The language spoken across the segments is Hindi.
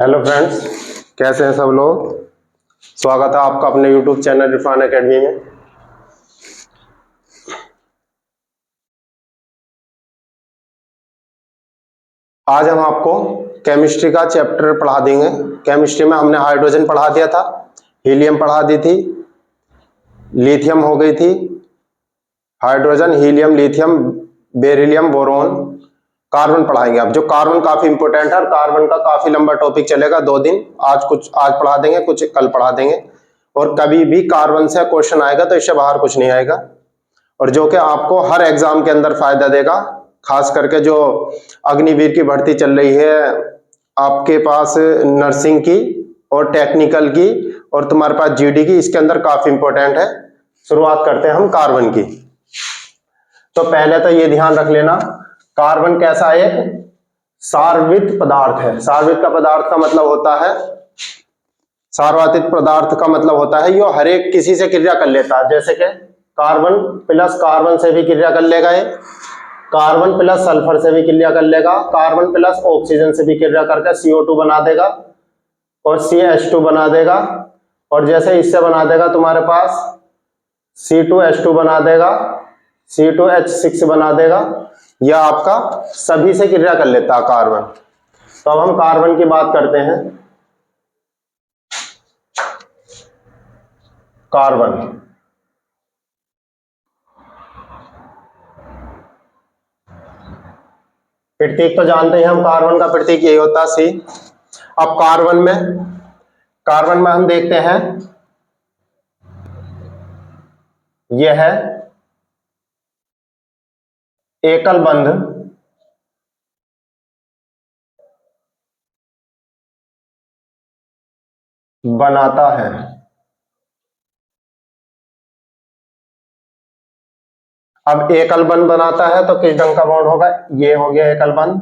हेलो फ्रेंड्स, कैसे हैं सब लोग। स्वागत है आपका अपने यूट्यूब चैनल इरफान एकेडमी में। आज हम आपको केमिस्ट्री का चैप्टर पढ़ा देंगे। केमिस्ट्री में हमने हाइड्रोजन पढ़ा दिया था, हीलियम पढ़ा दी थी, लिथियम हो गई थी, hydrogen, helium, lithium, beryllium, boron, carbon पढ़ाएंगे। अब जो कार्बन काफी इंपॉर्टेंट है और कार्बन का काफी लंबा टॉपिक चलेगा 2 दिन। आज पढ़ा देंगे, कुछ कल पढ़ा देंगे। और कभी भी कार्बन से क्वेश्चन आएगा तो इससे बाहर कुछ नहीं आएगा, और जो कि आपको हर एग्जाम के अंदर फायदा देगा। खास करके जो अग्निवीर की भर्ती चल रही है आपके पास, नर्सिंग की और टेक्निकल की, और तुम्हारे पास जीडी की, इसके अंदर काफी इंपॉर्टेंट है। शुरुआत करते हैं हम कार्बन की। तो पहले तो ये ध्यान रख लेना, कार्बन कैसा एक सार्वत्रिक पदार्थ है। सार्वत्रिक का पदार्थ का मतलब होता है, सार्वत्रिक पदार्थ का मतलब होता है यो हर एक किसी से क्रिया कर लेता है। जैसे कि कार्बन प्लस कार्बन से भी क्रिया कर लेगा, ये कार्बन प्लस सल्फर से भी क्रिया कर लेगा, कार्बन प्लस ऑक्सीजन से भी क्रिया करके CO2 बना देगा और CH2 बना देगा, और जैसे इससे बना देगा तुम्हारे पास C2H2 बना देगा, C2H6 बना देगा। यह आपका सभी से क्रिया कर लेता है कार्बन। तो अब हम कार्बन की बात करते हैं। कार्बन प्रतीक तो जानते हैं हम, कार्बन का प्रतीक यही होता है C। अब कार्बन में हम देखते हैं यह है एकल बंध बनाता है। अब एकल बंध बनाता है तो किस ढंग का बॉन्ड होगा, ये हो गया एकल बंध।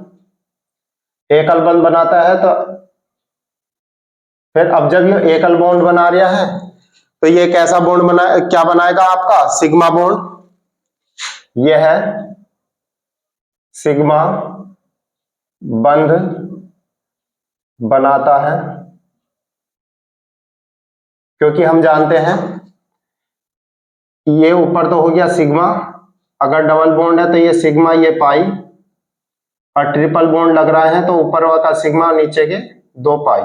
एकल बंध बनाता है तो फिर अब जब ये एकल बॉन्ड बना रहा है तो ये कैसा बॉन्ड क्या बनाएगा आपका, सिग्मा बॉन्ड। ये है सिग्मा बंध बनाता है, क्योंकि हम जानते हैं ये ऊपर तो हो गया सिग्मा, अगर डबल बॉन्ड है तो ये सिग्मा, ये पाई, और ट्रिपल बॉन्ड लग रहा है तो ऊपर का सिग्मा, नीचे के 2 पाई।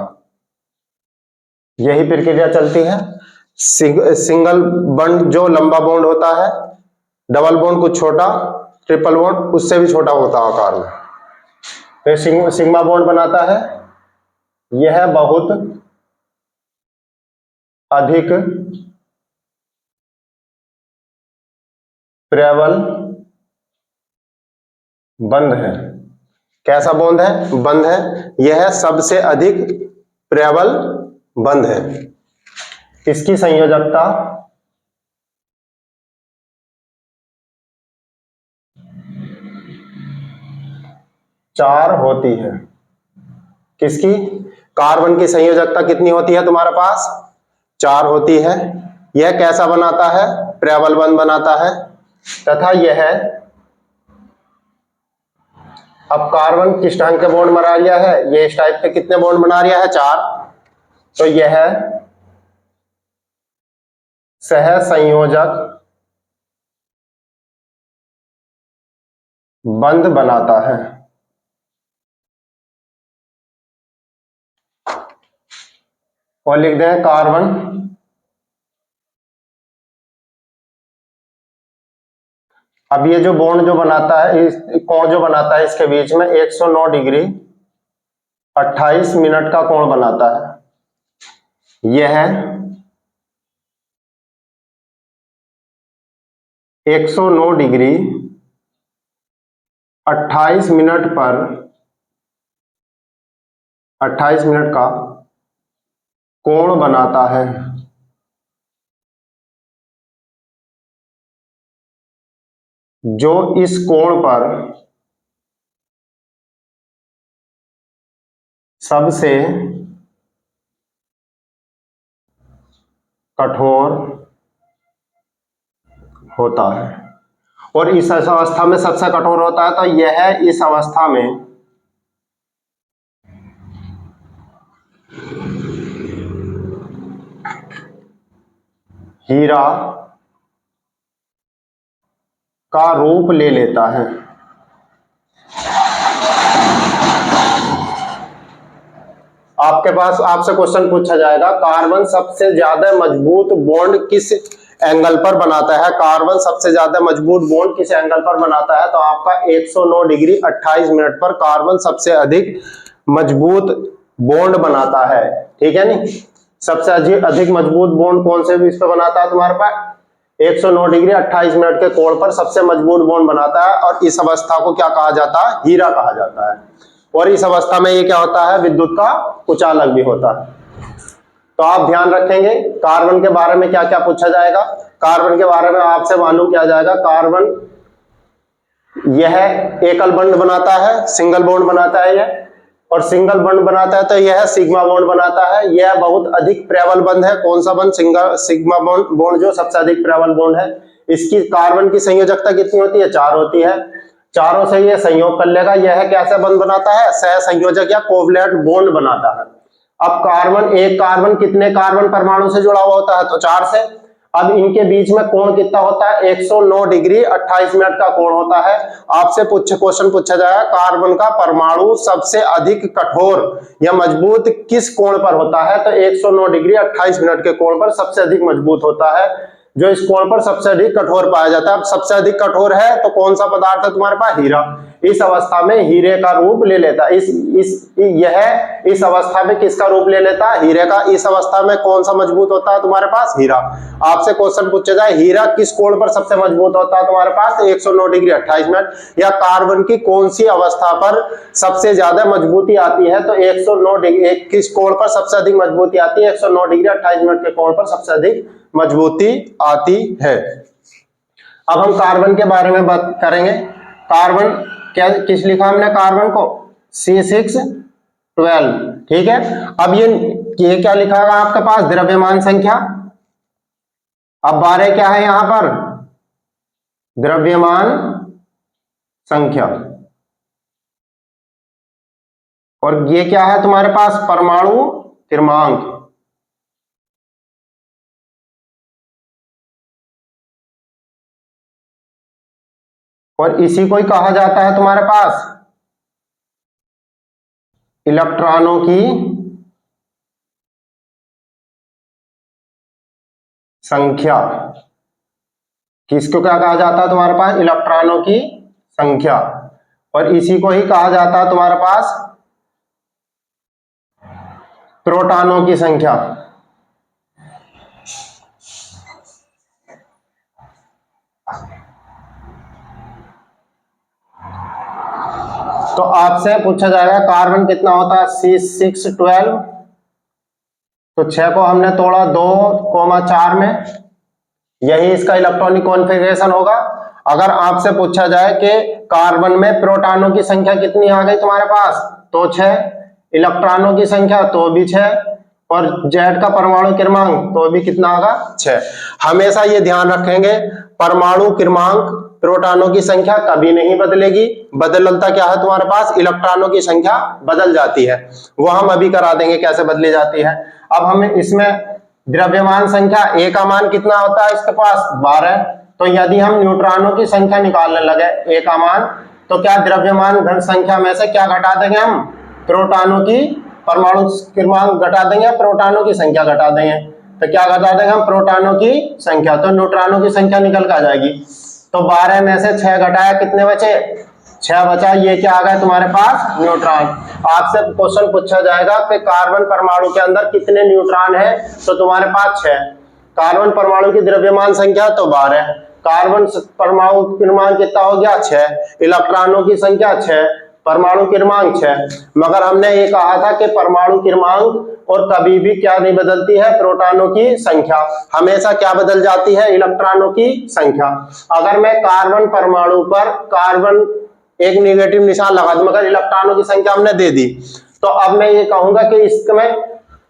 यही प्रक्रिया चलती है। सिंगल बॉन्ड जो लंबा बॉन्ड होता है, डबल बॉन्ड कुछ छोटा, ट्रिपल बॉन्ड उससे भी छोटा होता है आकार में। तो सिग्मा बॉन्ड बनाता है। यह बहुत अधिक प्रबल बंध है। कैसा बॉन्ड है, बंध है। यह सबसे अधिक प्रबल बंध है। इसकी संयोजकता 4 होती है। किसकी, कार्बन की संयोजकता कितनी होती है तुम्हारे पास, 4 होती है। यह कैसा बनाता है, प्रबल बंध बनाता है। तथा यह अब कार्बन किस ढंग के बॉन्ड बना लिया है, ये इस टाइप के कितने बॉन्ड बना रहा है, 4। तो यह सह संयोजक बंध बनाता है। और लिख दें कार्बन अब ये जो बॉन्ड जो बनाता है, कोण जो बनाता है इसके बीच में 109 डिग्री 28 मिनट का कोण बनाता है। यह 109 डिग्री 28 मिनट पर 28 मिनट का कोण बनाता है। जो इस कोण पर सबसे कठोर होता है, और इस अवस्था में सबसे कठोर होता है, तो यह इस अवस्था में हीरा का रूप ले लेता है। आपके पास आपसे क्वेश्चन पूछा जाएगा, कार्बन सबसे ज्यादा मजबूत बॉन्ड किस एंगल पर बनाता है? कार्बन सबसे ज्यादा मजबूत बॉन्ड किस एंगल पर बनाता है? तो आपका 109 डिग्री 28 मिनट पर कार्बन सबसे अधिक मजबूत बॉन्ड बनाता है। ठीक है नी, सबसे अधिक मजबूत बॉन्ड कौन से बीच पे बनाता है तुम्हारे पास? 109 डिग्री 28 मिनट के कोण पर सबसे मजबूत बॉन्ड बनाता है, और इस अवस्था को क्या कहा जाता है? हीरा कहा जाता है। और इस अवस्था में ये क्या होता है? विद्युत का कुचालक भी होता है। तो आप ध्यान रखेंगे कार्बन के बारे में क्या क्या पूछा जाएगा। कार्बन के बारे में आपसे मालूम किया जाएगा, कार्बन यह एकल बॉन्ड बनाता है, सिंगल बॉन्ड बनाता है यह, और सिंगल बॉन्ड बनाता है तो यह सिग्मा बॉन्ड बनाता है। यह बहुत अधिक प्रबल बॉन्ड है। कौन सा बॉन्ड? सिग्मा बॉन्ड जो सबसे अधिक प्रबल बॉन्ड है। इसकी कार्बन की संयोजकता कितनी होती है? 4 होती है। चारों से ये संयोग कर लेगा। यह कैसे बॉन्ड बनाता है? सहसंयोजक या कोवलेंट बॉन्ड बनाता है। अब कार्बन, एक कार्बन कितने कार्बन परमाणु से जुड़ा हुआ होता है? तो 4 से। अब इनके बीच में कोण कितना होता है? 109 डिग्री 28 मिनट का कोण होता है। आपसे क्वेश्चन पूछा जाएगा, कार्बन का परमाणु सबसे अधिक कठोर या मजबूत किस कोण पर होता है? तो 109 डिग्री 28 मिनट के कोण पर सबसे अधिक मजबूत होता है, जो इस कोण पर सबसे अधिक कठोर पाया जाता है। अब सबसे अधिक कठोर है तो कौन सा पदार्थ है तुम्हारे पास? हीरा। इस अवस्था में हीरे का रूप ले लेता है। इस अवस्था में किसका रूप ले लेता है? हीरे का। इस अवस्था में कौन सा मजबूत होता है तुम्हारे पास? हीरा। आपसे क्वेश्चन पूछा जाए, हीरा किस कोण पर सबसे मजबूत होता है तुम्हारे पास? 109 डिग्री 28 मिनट। या कार्बन की कौन सी अवस्था पर सबसे ज्यादा मजबूती आती है? तो 109 डिग्री किस कोण पर सबसे अधिक मजबूती आती है? 109 डिग्री 28 मिनट के कोण पर सबसे अधिक मजबूती आती है। अब हम कार्बन के बारे में बात करेंगे। कार्बन क्या किस लिखा हमने कार्बन को? C612। ठीक है। अब ये क्या लिखा है आपके पास? द्रव्यमान संख्या। अब 12 क्या है यहां पर? द्रव्यमान संख्या। और ये क्या है तुम्हारे पास? परमाणु क्रमांक। और इसी को ही कहा जाता है तुम्हारे पास इलेक्ट्रॉनों की संख्या। किसको क्या कहा जाता है तुम्हारे पास? इलेक्ट्रॉनों की संख्या। और इसी को ही कहा जाता है तुम्हारे पास प्रोटॉनों की संख्या। तो आपसे पूछा जाएगा कार्बन कितना होता है? C612। तो 6 को हमने तोड़ा 2,4 में, यही इसका इलेक्ट्रॉनिक कॉन्फ़िगरेशन होगा। अगर आपसे पूछा जाए कि कार्बन में प्रोटॉनों की संख्या कितनी आ गई तुम्हारे पास? तो 6। इलेक्ट्रॉनों की संख्या तो भी 6, और जेड का परमाणु क्रमांक तो भी कितना होगा? 6। हमेशा ये ध्यान रखेंगे, परमाणु क्रमांक प्रोटॉनों की संख्या कभी नहीं बदलेगी। बदलता क्या है तुम्हारे पास? इलेक्ट्रॉनों की संख्या बदल जाती है। वो हम अभी करा देंगे कैसे बदली जाती है। अब हमें इसमें द्रव्यमान संख्या ए का मान कितना होता है इसके पास? 12। तो यदि हम न्यूट्रॉनों की संख्या निकालने लगे ए का मान, तो क्या द्रव्यमान घन संख्या में से क्या घटा देंगे हम? प्रोटॉनों की परमाणु क्रमांक घटा देंगे, प्रोटॉनों की संख्या घटा देंगे। तो क्या घटा देंगे हम? प्रोटॉनों की संख्या। तो न्यूट्रॉनों की संख्या निकल कर आ जाएगी। तो 12 में से 6 घटाया, कितने बचे? 6 बचा। ये क्या आ गया तुम्हारे पास? न्यूट्रॉन। आपसे क्वेश्चन पूछा जाएगा कि कार्बन परमाणु के अंदर कितने न्यूट्रॉन है? तो तुम्हारे पास 6। कार्बन परमाणु की द्रव्यमान संख्या तो 12। कार्बन परमाणु क्रमांक कितना हो गया? 6। इलेक्ट्रॉनों की संख्या 6, परमाणु क्रमांक 6। मगर हमने ये कहा था कि परमाणु क्रमांक और कभी भी क्या नहीं बदलती है? प्रोटॉनों की संख्या। हमेशा क्या बदल जाती है? इलेक्ट्रॉनों की संख्या। अगर मैं कार्बन परमाणु पर कार्बन एक नेगेटिव निशान लगा दूं, मगर इलेक्ट्रॉनों की संख्या हमने दे दी, तो अब मैं ये कहूंगा कि इसमें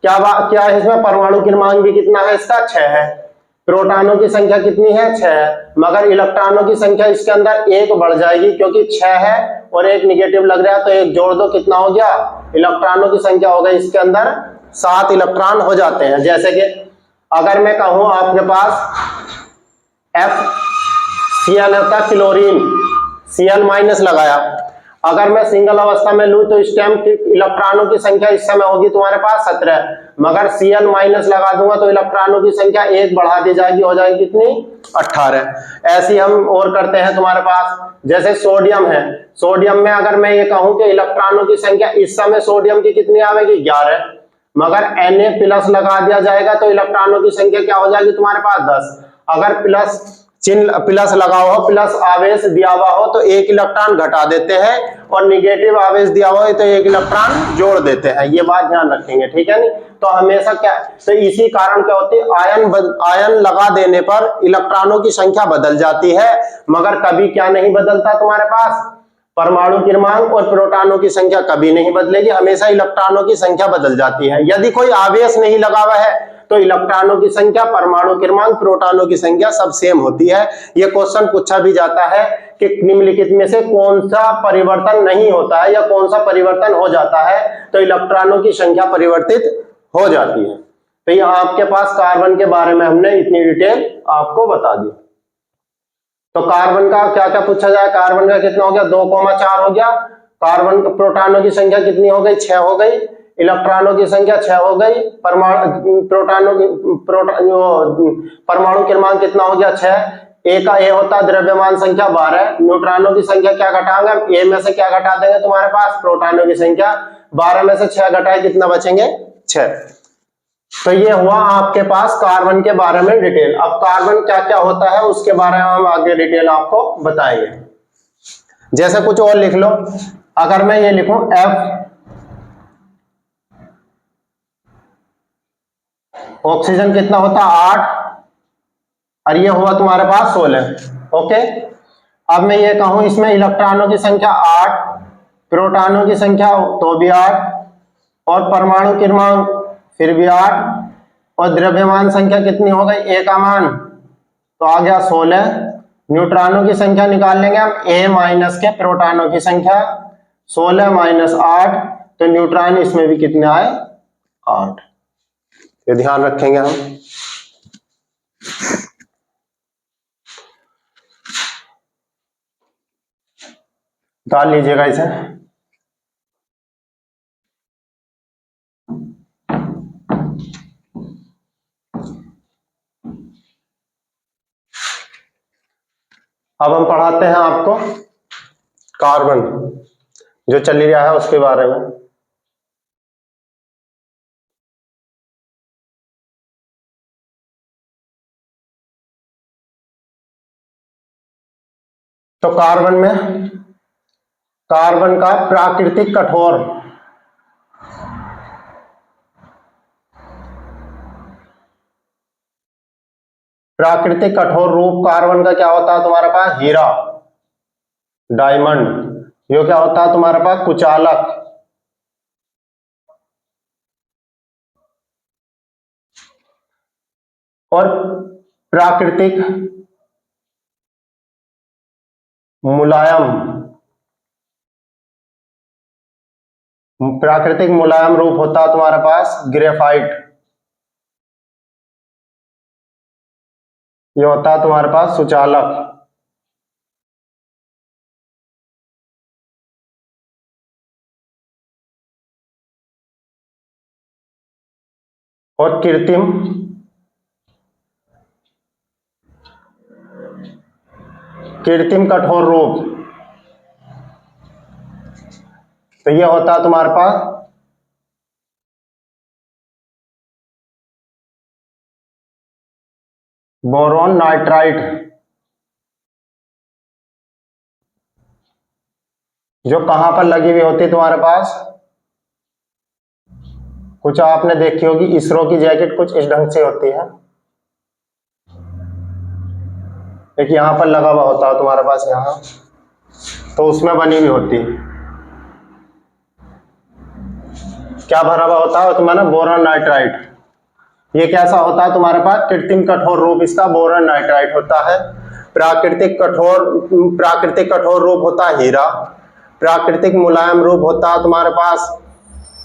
क्या है? इसमें परमाणु क्रमांक भी कितना है इसका? 6 है। प्रोटॉनों की संख्या कितनी है? 6 है। मगर इलेक्ट्रॉनों की संख्या इसके अंदर 1 बढ़ जाएगी, क्योंकि 6 है और एक निगेटिव लग रहा है, तो 1 जोड़ दो, कितना हो गया? इलेक्ट्रॉनों की संख्या हो गई इसके अंदर 7 इलेक्ट्रॉन हो जाते हैं। जैसे कि अगर मैं कहूं आपके पास FCl होता है क्लोरीन, Cl माइनस लगाया, अगर मैं सिंगल अवस्था में लूं तो इस टाइम इलेक्ट्रॉनों की संख्या इस समय होगी तुम्हारे पास 17, मगर Cl माइनस लगा दूंगा तो इलेक्ट्रॉनों की संख्या 1 बढ़ा दी जाएगी, हो जाएगी कितनी 18। ऐसी हम और करते हैं तुम्हारे पास, जैसे सोडियम है, सोडियम में अगर मैं ये कहूं कि इलेक्ट्रॉनों की संख्या इस समय सोडियम की कितनी आवेगी 11, मगर Na+ लगा दिया जाएगा तो इलेक्ट्रॉनों की संख्या क्या हो जाएगी तुम्हारे पास 10। अगर प्लस चिन्ह प्लस लगा हुआ हो, प्लस आवेश दिया हुआ हो तो 1 इलेक्ट्रॉन घटा देते हैं, और निगेटिव आवेश दिया हुआ है तो 1 इलेक्ट्रॉन जोड़ देते हैं। ये बात ध्यान रखेंगे, ठीक है नहीं? तो हमेशा क्या, तो इसी कारण क्या होती है, आयन लगा देने पर इलेक्ट्रॉनों की संख्या बदल जाती है, मगर कभी क्या नहीं बदलता तुम्हारे पास, परमाणु क्रमांक और प्रोटॉनों की संख्या कभी नहीं बदलेगी, हमेशा इलेक्ट्रॉनों की संख्या बदल जाती है। यदि कोई आवेश नहीं लगा हुआ है तो इलेक्ट्रॉनों की संख्या, परमाणु क्रमांक, प्रोटॉनों की संख्या सब सेम होती है। यह क्वेश्चन पूछा भी जाता है कि निम्नलिखित में से कौन सा परिवर्तन नहीं होता है या कौन सा परिवर्तन हो जाता है, तो इलेक्ट्रॉनों की संख्या परिवर्तित हो जाती है। तो ये आपके पास कार्बन के बारे में हमने इतनी डिटेल आपको बता दी। तो कार्बन का क्या क्या पूछा जाए, कार्बन का कितना हो गया 2,4 हो गया, कार्बन प्रोटॉनों की संख्या कितनी हो गई 6 हो गई, इलेक्ट्रॉनों की संख्या 6 हो गई, परमाणु क्रमांक कितना हो गया 6, ए का ए होता है द्रव्यमान संख्या 12, न्यूट्रॉनों की संख्या क्या घटाएंगे, ए में से क्या घटा देंगे तुम्हारे पास प्रोटॉनों की संख्या, 12 में से 6 घटाए कितना बचेंगे 6। तो ये हुआ आपके पास कार्बन के बारे में डिटेल। अब कार्बन क्या क्या होता है उसके बारे में हम आगे डिटेल आपको बताएंगे। जैसे कुछ और लिख लो, अगर मैं ये लिखूं F, ऑक्सीजन कितना होता 8, और ये हुआ तुम्हारे पास 16, ओके। अब मैं ये कहूं इसमें इलेक्ट्रॉनों की संख्या 8, प्रोटॉनों की संख्या तो भी 8, और परमाणु क्रमांक फिर भी 8, और द्रव्यमान संख्या कितनी हो गई ए का मान तो आ गया 16, न्यूट्रॉनों की संख्या निकाल लेंगे हम, ए माइनस के प्रोटॉनों की संख्या 16 माइनस 8, तो न्यूट्रॉन इसमें भी कितने आए 8, ये ध्यान रखेंगे हम। डाल लीजिएगा इसे। अब हम पढ़ाते हैं आपको कार्बन जो चल ही रहा है उसके बारे में। तो कार्बन में, कार्बन का प्राकृतिक कठोर, प्राकृतिक कठोर रूप कार्बन का क्या होता है तुम्हारे पास हीरा, डायमंड, ये क्या होता है तुम्हारे पास कुचालक, और प्राकृतिक मुलायम, प्राकृतिक मुलायम रूप होता है तुम्हारे पास ग्रेफाइट, ये होता है तुम्हारे पास सुचालक। और कृत्रिम कठोर रूप, तो ये होता है तुम्हारे पास बोरोन नाइट्राइट, जो कहां पर लगी हुई होती है तुम्हारे पास, कुछ आपने देखी होगी इसरो की जैकेट कुछ इस ढंग से होती है, एक यहां पर लगा हुआ होता है तुम्हारे पास यहां, तो उसमें बनी हुई होती है, क्या भरा हुआ होता है तुम्हारा बोरोन नाइट्राइट। ये कैसा होता है तुम्हारे पास कृत्रिम कठोर रूप, इसका बोरोन नाइट्राइट होता है। प्राकृतिक कठोर रूप होता है हीरा, प्राकृतिक मुलायम रूप होता है तुम्हारे पास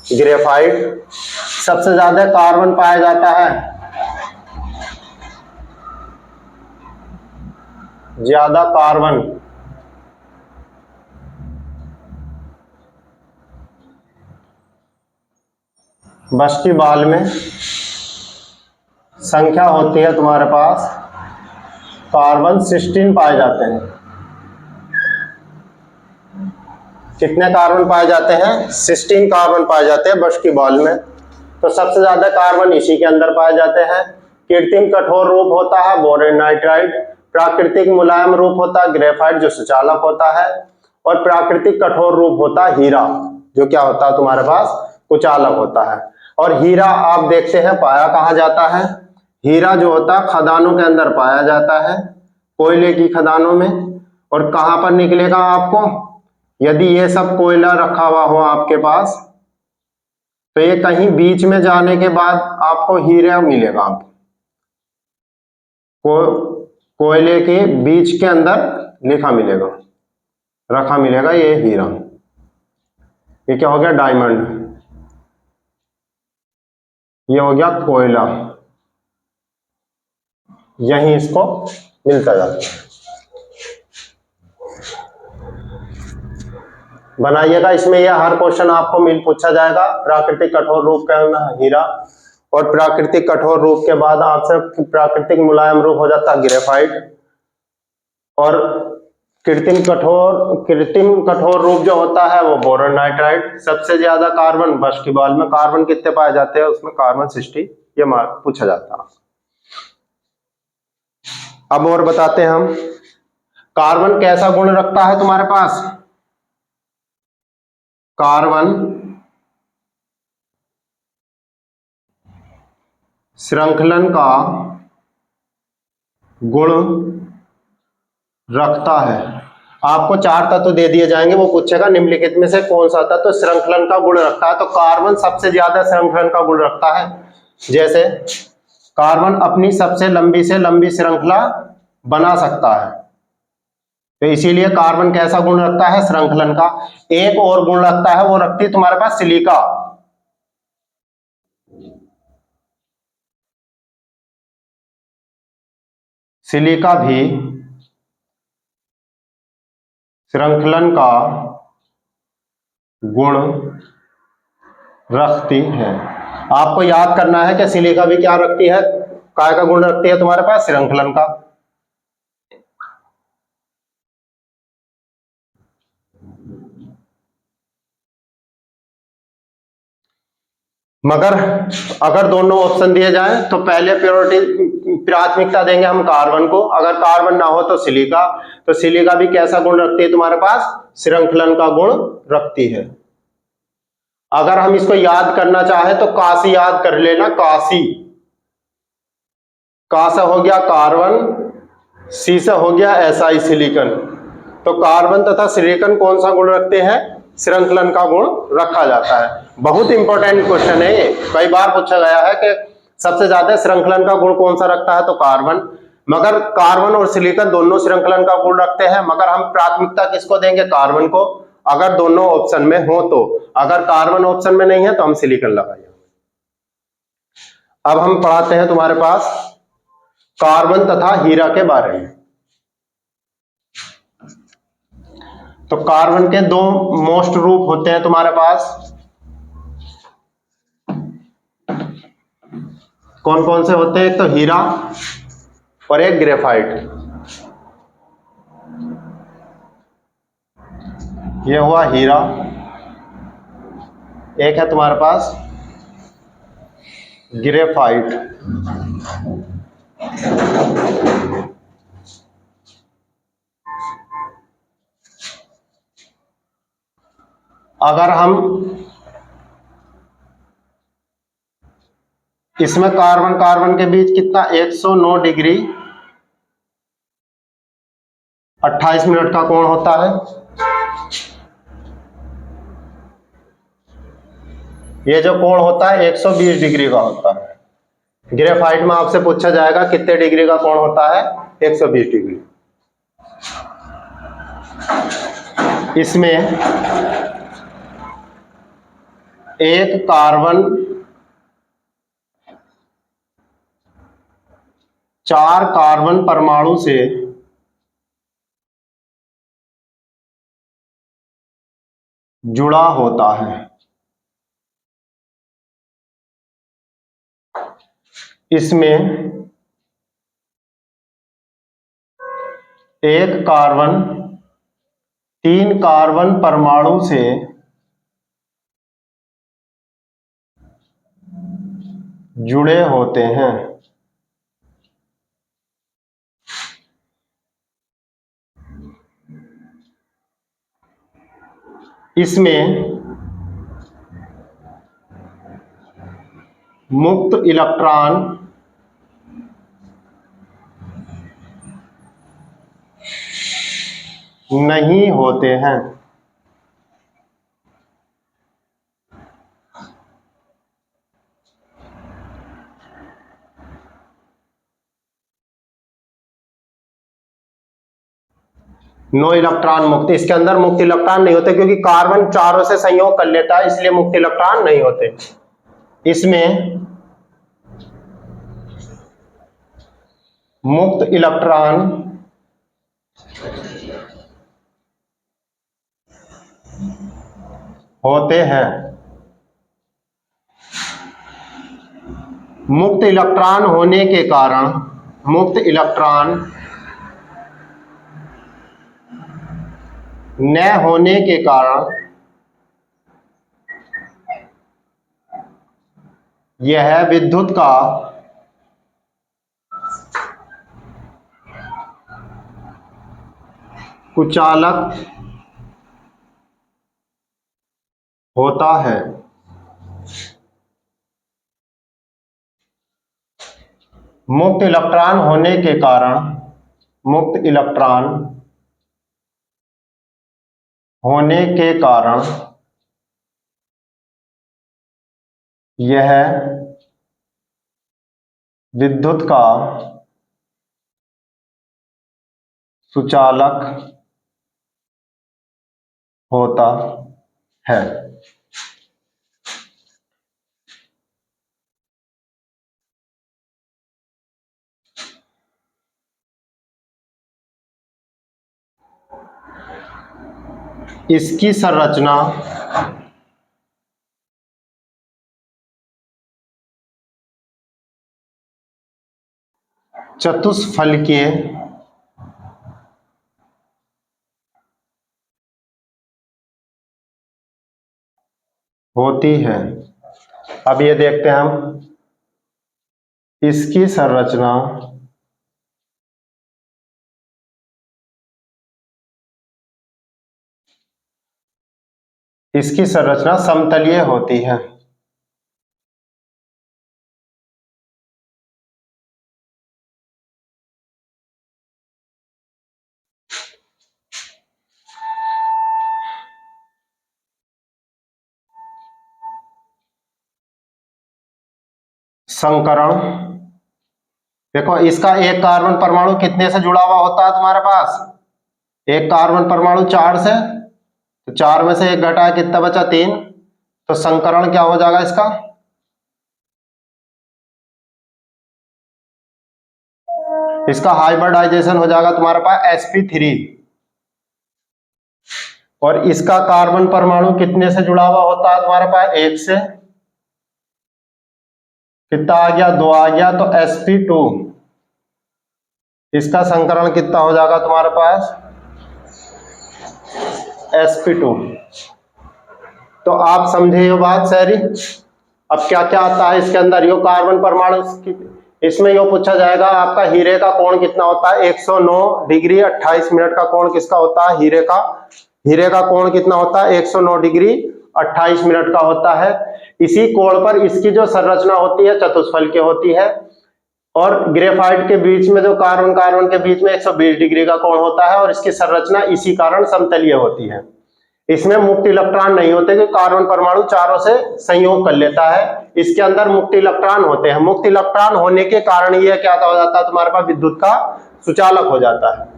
ग्रेफाइट। सबसे ज्यादा कार्बन पाया जाता है, ज्यादा कार्बन बाष्पीबाल में संख्या होती है तुम्हारे पास कार्बन 16 पाए जाते हैं। कितने कार्बन पाए जाते हैं? 16 कार्बन पाए जाते हैं बाष्पीबाल में। तो सबसे ज्यादा कार्बन इसी के अंदर पाए जाते हैं। कृत्रिम कठोर रूप होता है बोरेन नाइट्राइड, प्राकृतिक मुलायम रूप होता है ग्रेफाइट जो सुचालक होता है, और प्राकृतिक कठोर रूप होता है हीरा जो क्या होता है तुम्हारे पास कुचालक होता है। और हीरा आप देखते हैं पाया कहाँ जाता है? हीरा जो होता है खदानों के अंदर पाया जाता है, कोयले की खदानों में। और कहां पर निकलेगा आपको? यदि ये सब कोयला रखा हुआ हो आपके पास तो ये कहीं बीच में जाने के बाद आपको हीरा मिलेगा। कोयले के बीच के अंदर लिखा मिलेगा, रखा मिलेगा ये हीरा। ये क्या हो गया? डायमंड। ये हो गया कोयला, यहीं इसको मिलता जाता है। बनाइएगा, इसमें यह हर क्वेश्चन आपको पूछा जाएगा। प्राकृतिक कठोर रूप का हीरा, और प्राकृतिक कठोर रूप के बाद आपसे प्राकृतिक मुलायम रूप हो जाता है ग्रेफाइट, और कृत्रिम कठोर रूप जो होता है वो बोरोन नाइट्राइड। सबसे ज्यादा कार्बन बाष्पीबाल में कार्बन कितने पाए जाते हैं? उसमें कार्बन 60, ये पूछा जाता है। अब और बताते हैं हम, कार्बन कैसा गुण रखता है तुम्हारे पास? कार्बन श्रृंखलन का गुण रखता है। आपको 4 तत्व दे दिए जाएंगे, वो पूछेगा निम्नलिखित में से कौन सा तत्व श्रृंखलन का गुण रखता है। तो कार्बन सबसे ज्यादा श्रृंखलन का गुण रखता है। जैसे कार्बन अपनी सबसे लंबी से लंबी श्रृंखला बना सकता है, तो इसीलिए कार्बन कैसा गुण रखता है? श्रृंखलन का। एक और गुण रखता है, वो रखती है तुम्हारे पास सिलिका। सिलिका भी श्रृंखलन का गुण रखती है। आपको याद करना है कि सिलिका भी क्या रखती है? काय का गुण रखती है तुम्हारे पास? श्रृंखलन का। मगर अगर दोनों ऑप्शन दिए जाएं तो पहले प्राथमिकता देंगे हम कार्बन को। अगर कार्बन ना हो तो सिलिका। तो सिलिका भी कैसा गुण रखती है तुम्हारे पास? श्रृंखलन का गुण रखती है। अगर हम इसको याद करना चाहे तो कासी याद कर लेना। कासी, का से हो गया कार्बन, सी से हो गया SI सिलिकन। तो कार्बन तथा सिलिकन कौन सा गुण रखते हैं? श्रृंखलन का गुण रखा जाता है। बहुत इंपॉर्टेंट क्वेश्चन है ये, कई बार पूछा गया है कि सबसे ज्यादा श्रृंखलन का गुण कौन सा रखता है? तो कार्बन। मगर कार्बन और सिलिकन दोनों श्रृंखलन का गुण रखते हैं, मगर हम प्राथमिकता किसको देंगे? कार्बन को, अगर दोनों ऑप्शन में हो तो। अगर कार्बन ऑप्शन में नहीं है तो हम सिलिकन लगाएंगे। अब हम पढ़ाते हैं तुम्हारे पास कार्बन तथा हीरा के बारे में। तो कार्बन के 2 मोस्ट रूप होते हैं तुम्हारे पास। कौन कौन से होते हैं? एक तो हीरा और एक ग्रेफाइट। ये हुआ हीरा, एक है तुम्हारे पास ग्रेफाइट। अगर हम इसमें कार्बन कार्बन के बीच कितना 109 डिग्री 28 मिनट का कोण होता है। ये जो कोण होता है 120 डिग्री का होता है। ग्रेफाइट में आपसे पूछा जाएगा कितने डिग्री का कोण होता है? 120 डिग्री। इसमें एक कार्बन 4 कार्बन परमाणु से जुड़ा होता है। इसमें एक कार्बन 3 कार्बन परमाणु से जुड़े होते हैं। इसमें मुक्त इलेक्ट्रॉन नहीं होते हैं। नो इलेक्ट्रॉन मुक्त, इसके अंदर मुक्त इलेक्ट्रॉन नहीं होते क्योंकि कार्बन चारों से संयोग कर लेता है, इसलिए मुक्त इलेक्ट्रॉन नहीं होते। इसमें मुक्त इलेक्ट्रॉन होते हैं। मुक्त इलेक्ट्रॉन होने के कारण, मुक्त इलेक्ट्रॉन न होने के कारण यह विद्युत का कुचालक होता है। मुक्त इलेक्ट्रॉन होने के कारण, मुक्त इलेक्ट्रॉन होने के कारण यह विद्युत का सुचालक होता है। इसकी संरचना चतुष्फलकीय होती है। अब ये देखते हैं हम, इसकी संरचना समतलीय होती है। संकरण, देखो इसका एक कार्बन परमाणु कितने से जुड़ा हुआ होता है तुम्हारे पास? एक कार्बन परमाणु 4 से, तो 4 में से एक घटाया, कितना बचा? 3। तो संकरण क्या हो जाएगा इसका? इसका हाइब्रिडाइजेशन हो जाएगा तुम्हारे पास sp3। और इसका कार्बन परमाणु कितने से जुड़ा हुआ होता है तुम्हारे पास? 1 से। कितना आ गया? 2 आ गया, तो sp2। इसका संकरण कितना हो जाएगा तुम्हारे पास? sp2। तो आप समझे ये बात सारी। अब क्या क्या आता है इसके अंदर? यो कार्बन परमाणु, इसमें यो पूछा जाएगा आपका हीरे का कोण कितना होता है? 109 डिग्री 28 मिनट का कोण किसका होता है? हीरे का कोण कितना होता है? 109 डिग्री 28 मिनट का होता है। इसी कोण पर इसकी जो संरचना होती है चतुष्फलकीय होती है। और ग्रेफाइट के बीच में जो कार्बन के बीच में 120 डिग्री का कोण होता है, और इसकी संरचना इसी कारण समतलीय होती है। इसमें मुक्त इलेक्ट्रॉन नहीं होते क्योंकि कार्बन परमाणु चारों से संयोग कर लेता है। इसके अंदर मुक्त इलेक्ट्रॉन होते हैं। मुक्त इलेक्ट्रॉन होने के कारण यह क्या हो जाता है तुम्हारे पास? विद्युत का सुचालक हो जाता है।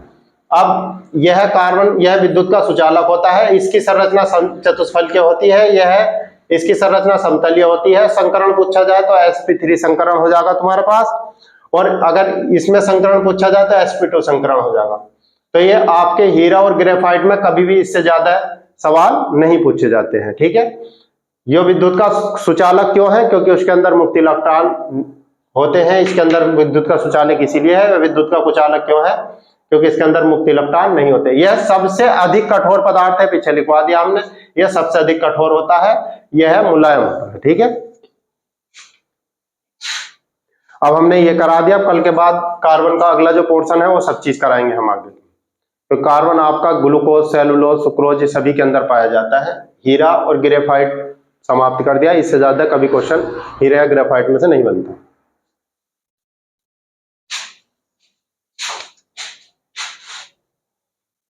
अब यह कार्बन, यह विद्युत का सुचालक होता है। इसकी संरचना चतुष्फलकीय होती है। यह इसकी संरचना समतलीय होती है। संकरण पूछा जाए तो sp3 संकरण हो जाएगा तुम्हारे पास, और अगर इसमें संकरण पूछा जाए तो sp2 संकरण हो जाएगा। तो ये आपके हीरा और ग्रेफाइट में कभी भी इससे ज्यादा सवाल नहीं पूछे जाते हैं, ठीक है। यह विद्युत का सुचालक क्यों है? क्योंकि उसके अंदर मुक्त इलेक्ट्रॉन होते हैं। इसके अंदर विद्युत का सुचालक इसीलिए है। विद्युत का कुचालक क्यों है? क्योंकि इसके अंदर मुक्त इलेक्ट्रॉन नहीं होते। यह सबसे अधिक कठोर पदार्थ है, पीछे लिखवा दिया हमने, यह सबसे अधिक कठोर होता है, यह है मुलायम होता है, ठीक है। अब हमने ये करा दिया, कल के बाद कार्बन का अगला जो पोर्शन है वो सब चीज कराएंगे हम आगे। तो कार्बन आपका ग्लूकोज, सेलुलोज, सुक्रोज ये सभी के अंदर पाया जाता है। हीरा और ग्रेफाइट समाप्त कर दिया, इससे ज्यादा कभी क्वेश्चन हीरा या ग्रेफाइट में से नहीं बनता।